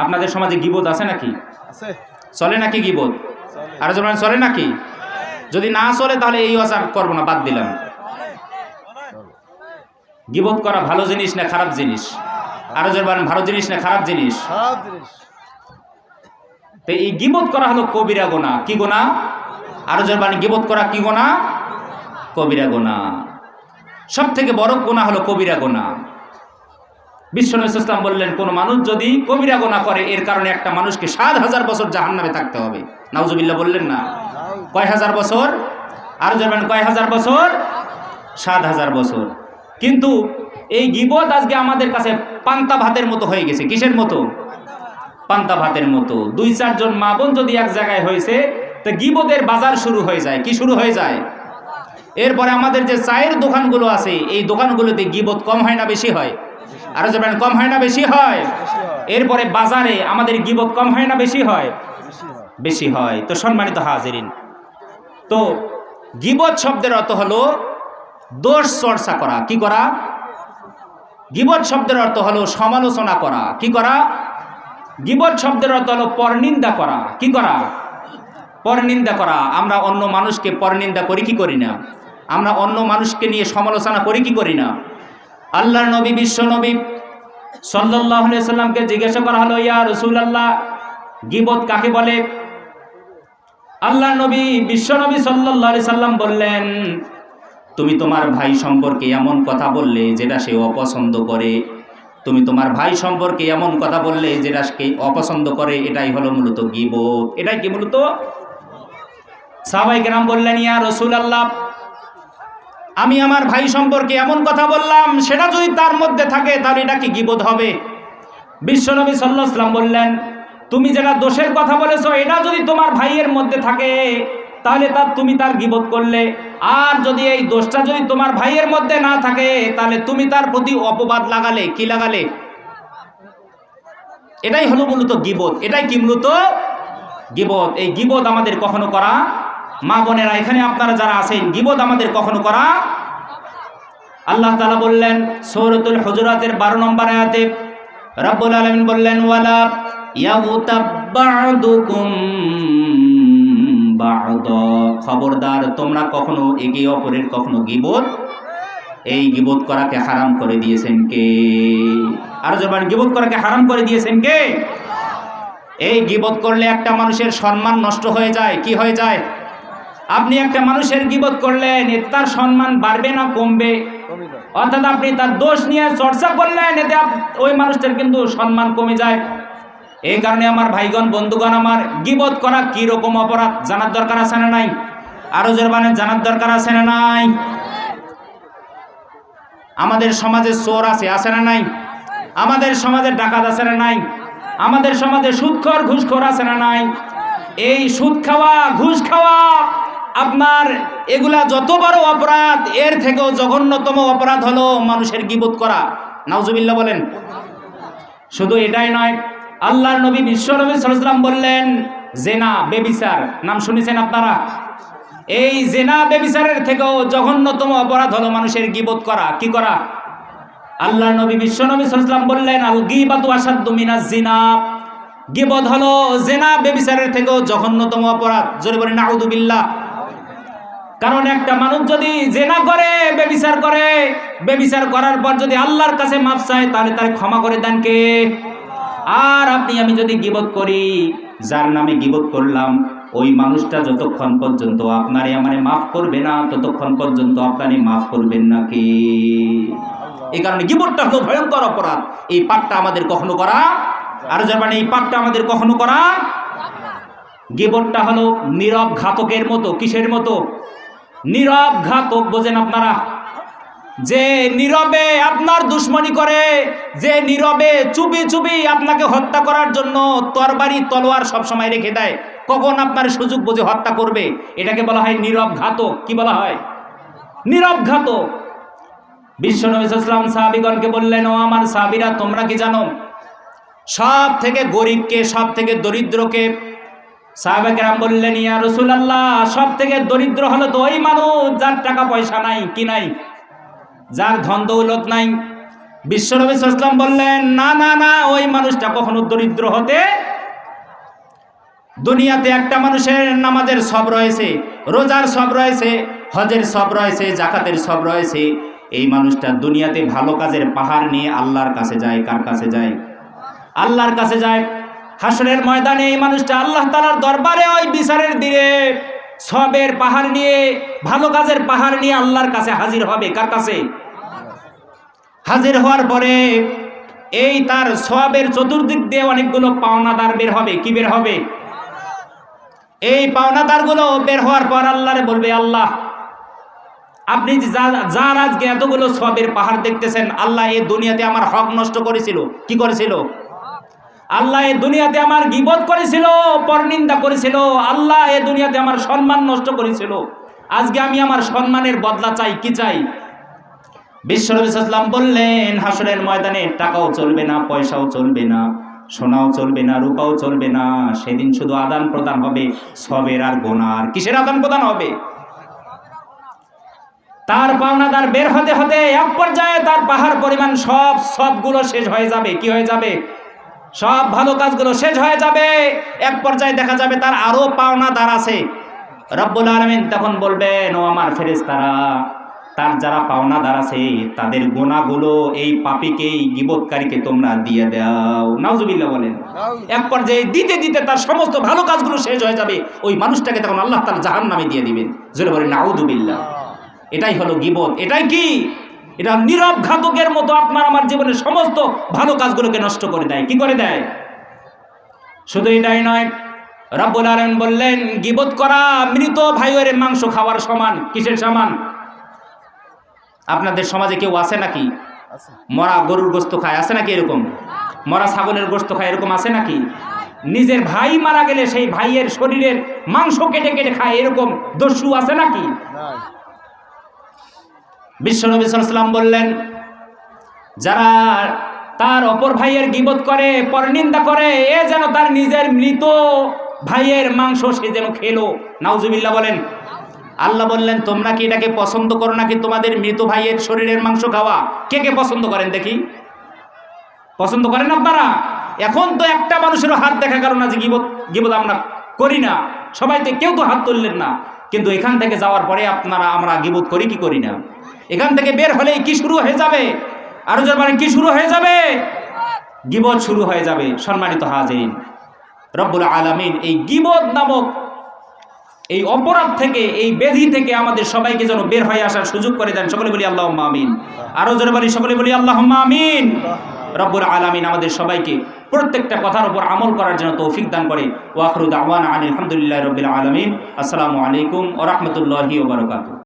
আপনাদের সমাজে গীবত আছে নাকি? আছে। চলে নাকি গীবত? আর যেমন চলে নাকি? যদি না চলে তাহলে এই ওয়াজ আর করবো না, বাদ দিলাম। গীবত করা ভালো জিনিস না খারাপ জিনিস? আরো যেমন ভালো জিনিস না খারাপ জিনিস? খারাপ জিনিস। তো এই গীবত করা হলো কবিরা গুনাহ। কি গুনাহ? আরো যেমন গীবত করা কি গুনাহ? কবিরা গুনাহ। সব থেকে বড় গুনাহ হলো কবিরা গুনাহ। বিশ্বনবী সাল্লাল্লাহু আলাইহি ওয়াসাল্লাম বললেন, কোন মানুষ যদি কবিরা গুনাহ করে এর কারণে একটা মানুষকে ৭,০০০ বছর জাহান্নামে থাকতে হবে। নাউজুবিল্লাহ বললেন না? কয় হাজার বছর? আরো যাবেন কয় হাজার বছর? ৭,০০০ বছর। কিন্তু এই গীবত আজকে আমাদের কাছে পান্তা ভাতের মতো হয়ে গেছে। কিসের মতো? পান্তা ভাতের মতো। ২-৪ জন মা বোন যদি এক জায়গায় হয়েছে তো গীবতের বাজার শুরু হয়ে যায়। কি শুরু হয়ে যায়? এরপরে আমাদের যে চায়ের দোকানগুলো আছে এই দোকানগুলোতে গীবত কম হয় না বেশি হয়? আরো যাবেন কম হয় না বেশি হয়? এরপরে বাজারে আমাদের গীবত কম হয় না বেশি হয়? বেশি হয়। তো সম্মানিত হাজিরিন, তো গীবত শব্দের অর্থ হলো দোষ চর্চা করা। কি করা? গীবত শব্দের অর্থ হলো সমালোচনা করা। কি করা? গীবত শব্দের অর্থ হলো পরনিন্দা করা। কি করা? পরনিন্দা করা। আমরা অন্য মানুষকে পরনিন্দা করি কি করি না? আমরা অন্য মানুষকে নিয়ে সমালোচনা করি কি করি না? আল্লাহর নবী বিশ্ব নবী সাল্লাল্লাহু আলাইহি সাল্লামকে জিজ্ঞাসা করা হলো, ইয়া রাসূলুল্লাহ, গীবত কাকে বলে? আল্লাহর নবী বিশ্ব নবী সাল্লাল্লাহু আলাইহি সাল্লাম বললেন, তুমি তোমার ভাই সম্পর্কে এমন কথা বললে যেটা সে অপছন্দ করে। তুমি তোমার ভাই সম্পর্কে এমন কথা বললে যেটা সে অপছন্দ করে, এটাই হলো মূলত গীবত। এটাই কি মূলত? সাহাবায়ে কেরাম বললেন, ইয়া রাসূলুল্লাহ, আমি আমার ভাই সম্পর্কে এমন কথা বললাম সেটা যদি তার মধ্যে থাকে তাহলে এটা কি গীবত হবে? বিশ্বনবী সাল্লাল্লাহু আলাইহি ওয়াসাল্লাম বললেন, তুমি যেটা দোষের কথা বলেছো এটা যদি তোমার ভাইয়ের মধ্যে থাকে তাহলে তুমি তার গীবত করলে। আর যদি এই দোষটা যদি তোমার ভাইয়ের মধ্যে না থাকে তাহলে তুমি তার প্রতি অপবাদ লাগালে। কি লাগালে? এটাই হলো মূলত গীবত। এটাই কি মূলত? গীবত। এই গীবত আমাদের কখনো করা, মা বোনেরা এখানে আপনারা যারা আছেন, গীবত আমাদের কখনো করা। আল্লাহ তাআলা বললেন সূরাতুল হুজুরাতের 12 নম্বর আয়াতে রব্বুল আলামিন বললেন, ওয়ালা ইয়াগতাব বা'দুকুম বা'দা, খবরদার তোমরা কখনো একে অপরের কখনো গীবত, এই গীবত করাকে হারাম করে দিয়েছেন কে? আর যখন গীবত করাকে হারাম করে দিয়েছেন কে? এই গীবত করলে একটা মানুষের সম্মান নষ্ট হয়ে যায়। কি হয়ে যায়? আপনি একটা মানুষের গীবত করলেন, এতে তার সম্মান বাড়বে না কমবে? অর্থাৎ আপনি তার দোষ নিয়ে চর্চা করলেন, এতে ওই মানুষটার কিন্তু সম্মান কমে যায়। এই কারণে আমার ভাইগণ বন্ধুগণ, আমার গীবত করা কি রকম অপরাধ জানার দরকার আছে না নাই? আরো জোরবানে জানার দরকার আছে না নাই? আমাদের সমাজে চোর আছে না নাই? আমাদের সমাজে ডাকাত আছে না নাই? আমাদের সমাজে সুদখোর ঘুষখোর আছে না নাই? এই সুদ খাওয়া ঘুষ খাওয়া আপনার এগুলা যত বড় অপরাধ, এর থেকেও জঘন্যতম অপরাধ হলো মানুষের গীবত করা। নাউজুবিল্লাহ বলেন। শুধু এটাই নয়, আল্লাহর নবী বিশ্ব নবী সাল্লাল্লাহু আলাইহি ওয়াসাল্লাম বললেন, জেনা বেবিচার, নাম শুনেছেন আপনারা? এই জেনা বেবিচারের থেকেও জঘন্যতম অপরাধ হলো মানুষের গীবত করা। কি করা? আল্লাহর নবী বিশ্ব নবী সাল্লাল্লাহু আলাইহি ওয়াসাল্লাম বললেন, আল গীবাতু আশাদ্দু মিনাজ জিনা, গীবত হলো জেনা বেবিচারের থেকেও জঘন্যতম অপরাধ। জোরে বলেন নাউযুবিল্লাহ। কারণ একটা মানুষ যদি জেনা করে, বেবিচার করে, বেবিচার করার পর যদি আল্লাহর কাছে মাফ চায় তাহলে তার ক্ষমা করে দেন কে? আর আপনি আমি যদি গীবত করি, যার নামে গীবত করলাম ওই মানুষটা যতক্ষণ পর্যন্ত আপনারে আমারে মাফ করবে না ততক্ষণ পর্যন্ত আপনারে মাফ করবেন না কে? এই কারণে গীবতটা হলো ভয়ঙ্কর অপরাধ। এই পাপটা আমাদের কখনো করা, আর যার মানে এই পাপটা আমাদের কখনো করা। গীবতটা হলো নীরব ঘাতকের মতো। কিসের মতো? নীরব ঘাতক বোঝেন আপনারা? যে নীরবে আপনার দুশ্মনী করে, যে নীরবে চুপি চুপি আপনাকে হত্যা করার জন্য তরবারি তলোয়ার সবসময় রেখে দেয়, কখন আপনার সুযোগ বুঝে হত্যা করবে, এটাকে বলা হয় নীরব ঘাতক। কি বলা হয়? নীরব ঘাতক। বিশ্বনবী সাল্লাল্লাহু আলাইহি ওয়াসাল্লাম সাহাবীগণকে বললেন, ও আমার সাহাবীরা, তোমরা কি জানো সব থেকে গরিবকে, সব থেকে দরিদ্রকে? সাহাবা কেরাম বললেন, ইয়া রাসূলুল্লাহ, সব থেকে দরিদ্র হলো তো ওই মানুষ যার টাকা পয়সা নাই। কি নাই? যার ধন দৌলত নাই। বিশ্বনবী সাল্লাল্লাহু আলাইহি ওয়াসাল্লাম বললেন, না না না, ওই মানুষটা কখনো দরিদ্র হতে, দুনিয়াতে একটা মানুষের নামাজের সব রয়েছে, রোজার সব রয়েছে, হজের সব রয়েছে, যাকাতের সব রয়েছে, এই মানুষটা দুনিয়াতে ভালো কাজের পাহাড় নিয়ে আল্লাহর কাছে যায়। কার কাছে যায়? আল্লাহর কাছে যায়। হাসরের ময়দানে এই মানুষটা আল্লাহ তাআলার দরবারে ওই বিচারের দিনে সবের পাহাড় নিয়ে, ভালো কাজের পাহাড় নিয়ে আল্লাহর কাছে হাজির হবে। কার কাছে? হাজির হওয়ার পরে এই তার সবের চতুর্দিক দিয়ে অনেকগুলো পাওনাদার বের হবে। কি বের হবে? এই পাওনাদারগুলো বের হওয়ার পর আল্লাহরে বলবে, আল্লাহ আপনি যার আজকে এতগুলো সবের পাহাড় দেখতেছেন, আল্লাহ এই দুনিয়াতে আমার হক নষ্ট করেছিল। কি করেছিল? আল্লাহ এই দুনিয়াতে আমার গীবত করেছিল, পরনিন্দা করেছিল, আল্লাহ এই দুনিয়াতে আমার সম্মান নষ্ট করেছিল। আজকে আমি আমার সম্মানের বদলা চাই। কি চাই? বিশ্বনবী সাল্লাল্লাহু আলাইহি ওয়াসাল্লাম বললেন, হাসরের ময়দানে টাকাও চলবে না, পয়সাও চলবে না, সোনাও চলবে না, রূপাও চলবে না। সেদিন শুধু আদান প্রদান হবে সবের আর গুনার। কিসের আদান প্রদান হবে? তার পাওনাদার বের হতে হতে এক পর্যায়ে তার পাহাড় পরিমাণ সবগুলো শেষ হয়ে যাবে। কি হয়ে যাবে? সব ভালো কাজগুলো শেষ হয়ে যাবে। এক পর্যায়ে দেখা যাবে তার আরো পাওনাদার আছে। রব্বুল আলামিন তখন বলবেন, ও আমার ফেরেশতারা, তার যারা পাওনাদার আছে তাদের গুনাহগুলো এই পাপীকে, এই গীবতকারীকে তোমরা দিয়ে দাও। নাউজুবিল্লাহ বলেন। এক পর্যায়ে দিতে দিতে তার সমস্ত ভালো কাজগুলো শেষ হয়ে যাবে। ওই মানুষটাকে তখন আল্লাহ তাআলা জাহান্নামে দিয়ে দিবেন। জোরে বলেন নাউজুবিল্লাহ। এটাই হলো গীবত। এটাই কি? এটা নীরব ঘাতকের মতো আপনার আমার জীবনের সমস্ত ভালো কাজগুলোকে নষ্ট করে দেয়। কি করে দেয়? শুধু এটাই নয়, রব্বুল আলামিন বললেন, গীবত করা মৃত ভাইয়ের মাংস খাওয়ার সমান। কিসের সমান? আপনাদের সমাজে কেউ আছে নাকি মরা গরুর গোশত খায়? আছে নাকি এরকম? মরা ছাগলের গোশত খায়, এরকম আছে নাকি? নিজের ভাই মারা গেলে সেই ভাইয়ের শরীরের মাংস কেটে কেটে খায়, এরকম দস্যু আছে নাকি? বিশ্বনবী সাল্লাল্লাহু আলাইহি ওয়াসাল্লাম বললেন, যারা তার অপর ভাইয়ের গীবত করে, পরনিন্দা করে, এ যেন তার নিজের মৃত ভাইয়ের মাংস সে যেন খেলো। নাউজুবিল্লাহ বলেন। আল্লাহ বললেন, তোমরা কি এটাকে পছন্দ করো নাকি তোমাদের মৃত ভাইয়ের শরীরের মাংস খাওয়া? কে কে পছন্দ করেন দেখি? পছন্দ করেন আপনারা? এখন তো একটা মানুষেরও হাত দেখা গেল না যে গীবত আমরা করি না। সবাই তো, কেউ তো হাত তুললেন না। কিন্তু এখান থেকে যাওয়ার পরে আমরা গীবত করি কি করি না? এখান থেকে বের হলেই কি শুরু হয়ে যাবে? আরো জোরে বলেন, কি শুরু হয়ে যাবে? গীবত শুরু হয়ে যাবে। সম্মানিত হাজিরিন, রব্বুল আলামিন এই গীবত নামক এই অপরাধ থেকে, এই ব্যাধি থেকে আমাদের সবাইকে যেন বের হয়ে আসার সুযোগ করে দেন। সকলে বলি আল্লাহুম্মা আমিন। আরো জোরে বলি, সকলে বলি আল্লাহুম্মা আমিন। রব্বুল আলামিন আমাদের সবাইকে প্রত্যেকটা কথার উপর আমল করার জন্য তৌফিক দান করে। ওয়া আখিরু দাওয়ানা আনিল হামদুলিল্লাহি রাব্বিল আলামিন। আসসালামু আলাইকুম ওয়া রাহমাতুল্লাহি ওয়া বারাকাতুহু।